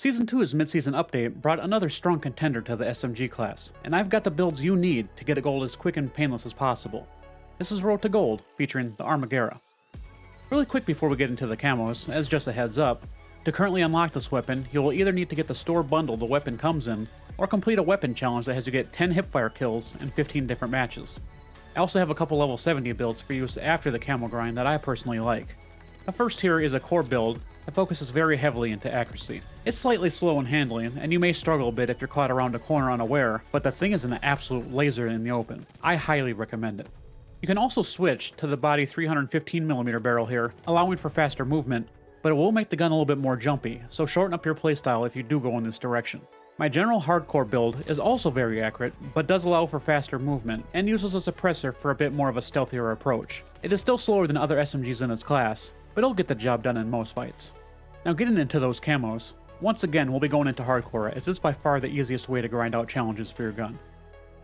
Season 2's mid-season update brought another strong contender to the SMG class, and I've got the builds you need to get a gold as quick and painless as possible. This is Road to Gold, featuring the Armaguerra. Really quick before we get into the camos, as just a heads up, to currently unlock this weapon, you will either need to get the store bundle the weapon comes in, or complete a weapon challenge that has you get 10 hipfire kills in 15 different matches. I also have a couple level 70 builds for use after the camo grind that I personally like. The first here is a core build that focuses very heavily into accuracy. It's slightly slow in handling, and you may struggle a bit if you're caught around a corner unaware, but the thing is an absolute laser in the open. I highly recommend it. You can also switch to the body 315mm barrel here, allowing for faster movement, but it will make the gun a little bit more jumpy, so shorten up your playstyle if you do go in this direction. My general hardcore build is also very accurate, but does allow for faster movement, and uses a suppressor for a bit more of a stealthier approach. It is still slower than other SMGs in its class, but it'll get the job done in most fights. Now getting into those camos, once again we'll be going into hardcore, as this is by far the easiest way to grind out challenges for your gun.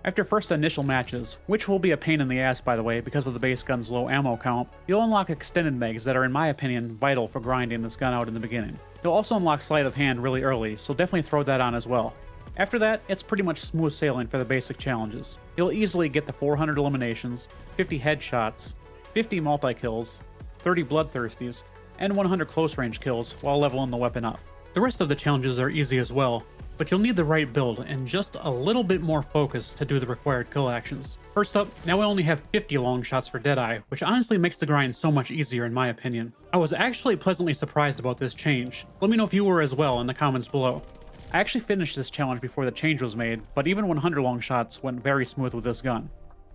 After first initial matches, which will be a pain in the ass by the way because of the base gun's low ammo count, you'll unlock extended megs that are in my opinion vital for grinding this gun out in the beginning. You'll also unlock sleight of hand really early, so definitely throw that on as well. After that, it's pretty much smooth sailing for the basic challenges. You'll easily get the 400 eliminations, 50 headshots, 50 multi-kills, 30 bloodthirsties, and 100 close range kills while leveling the weapon up. The rest of the challenges are easy as well, but you'll need the right build and just a little bit more focus to do the required kill actions. First up, now we only have 50 long shots for Deadeye, which honestly makes the grind so much easier in my opinion. I was actually pleasantly surprised about this change. Let me know if you were as well in the comments below. I actually finished this challenge before the change was made, but even 100 long shots went very smooth with this gun.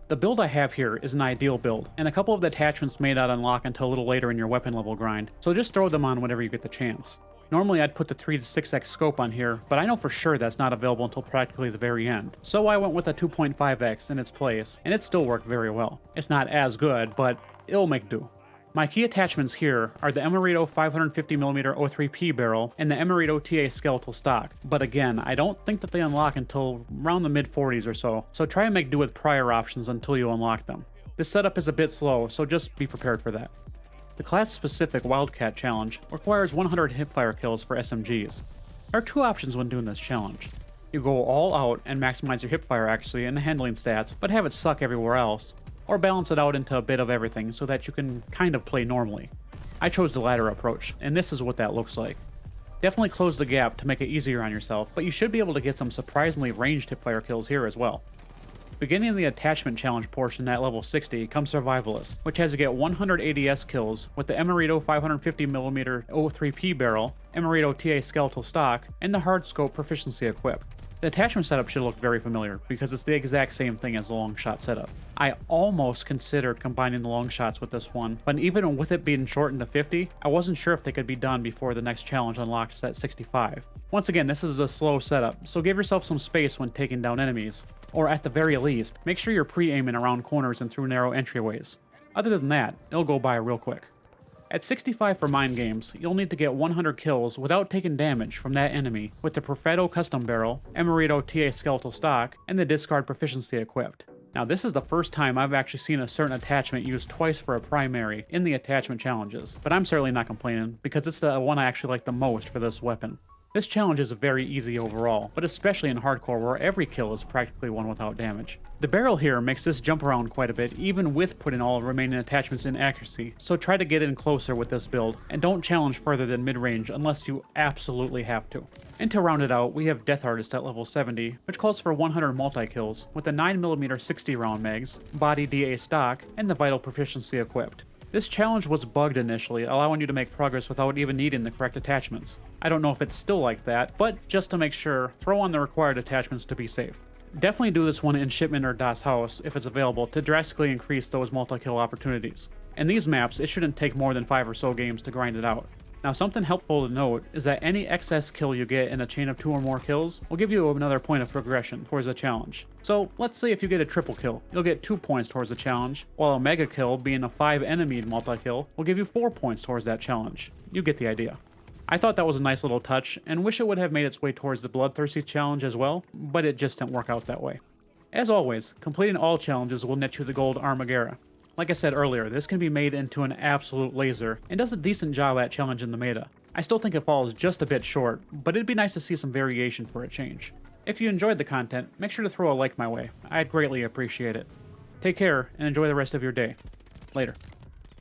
The build I have here is an ideal build, and a couple of the attachments may not unlock until a little later in your weapon level grind, so just throw them on whenever you get the chance. Normally I'd put the 3 to 6x scope on here, but I know for sure that's not available until practically the very end, so I went with a 2.5x in its place, and it still worked very well. It's not as good, but it'll make do. My key attachments here are the Emerito 550mm O3P barrel and the Emerito TA skeletal stock, but again, I don't think that they unlock until around the mid-40s or so try and make do with prior options until you unlock them. This setup is a bit slow, so just be prepared for that. The class-specific Wildcat challenge requires 100 hipfire kills for SMGs. There are two options when doing this challenge. You go all out and maximize your hipfire accuracy and handling stats, but have it suck everywhere else, or balance it out into a bit of everything so that you can kind of play normally. I chose the latter approach, and this is what that looks like. Definitely close the gap to make it easier on yourself, but you should be able to get some surprisingly ranged hipfire kills here as well. Beginning of the attachment challenge portion at level 60 comes Survivalist, which has to get 100 ADS kills with the Emerito 550mm O3P barrel, Emerito TA skeletal stock, and the hard scope proficiency equipped. The attachment setup should look very familiar because it's the exact same thing as the long shot setup. I almost considered combining the long shots with this one, but even with it being shortened to 50, I wasn't sure if they could be done before the next challenge unlocks at 65. Once again, this is a slow setup, so give yourself some space when taking down enemies, or at the very least, make sure you're pre-aiming around corners and through narrow entryways. Other than that, it'll go by real quick. At 65 for mind games, you'll need to get 100 kills without taking damage from that enemy with the Perfetto custom barrel, Emerito TA skeletal stock, and the discard proficiency equipped. Now this is the first time I've actually seen a certain attachment used twice for a primary in the attachment challenges, but I'm certainly not complaining because it's the one I actually like the most for this weapon. This challenge is very easy overall, but especially in hardcore where every kill is practically one without damage. The barrel here makes this jump around quite a bit even with putting all remaining attachments in accuracy, so try to get in closer with this build, and don't challenge further than mid-range unless you absolutely have to. And to round it out, we have Death Artist at level 70, which calls for 100 multi-kills with the 9mm 60 round mags, body DA stock, and the vital proficiency equipped. This challenge was bugged initially, allowing you to make progress without even needing the correct attachments. I don't know if it's still like that, but just to make sure, throw on the required attachments to be safe. Definitely do this one in Shipment or Das Haus if it's available to drastically increase those multi-kill opportunities. In these maps, it shouldn't take more than 5 or so games to grind it out. Now something helpful to note is that any excess kill you get in a chain of 2 or more kills will give you another point of progression towards the challenge. So let's say if you get a triple kill, you'll get 2 points towards the challenge, while a mega kill being a 5 enemy multi-kill will give you 4 points towards that challenge. You get the idea. I thought that was a nice little touch, and wish it would have made its way towards the Bloodthirsty challenge as well, but it just didn't work out that way. As always, completing all challenges will net you the gold Armaguerra. Like I said earlier, this can be made into an absolute laser, and does a decent job at challenging the meta. I still think it falls just a bit short, but it'd be nice to see some variation for a change. If you enjoyed the content, make sure to throw a like my way. I'd greatly appreciate it. Take care, and enjoy the rest of your day. Later.